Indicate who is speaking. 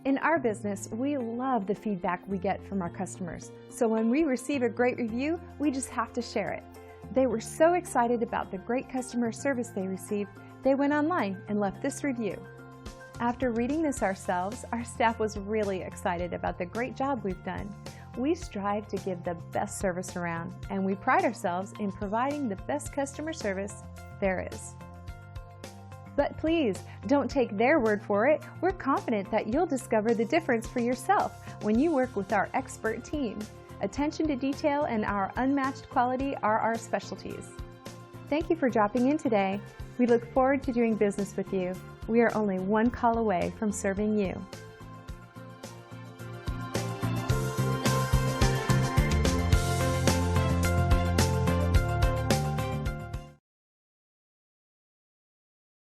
Speaker 1: In our business, we love the feedback we get from our customers. So when we receive a great review, we just have to share it. They were so excited about the great customer service they received, they went online and left this review. After reading this ourselves, our staff was really excited about the great job we've done. We strive to give the best service around, and we pride ourselves in providing the best customer service there is. But please, don't take their word for it. We're confident that you'll discover the difference for yourself when you work with our expert team. Attention to detail and our unmatched quality are our specialties. Thank you for dropping in today. We look forward to doing business with you. We are only one call away from serving you.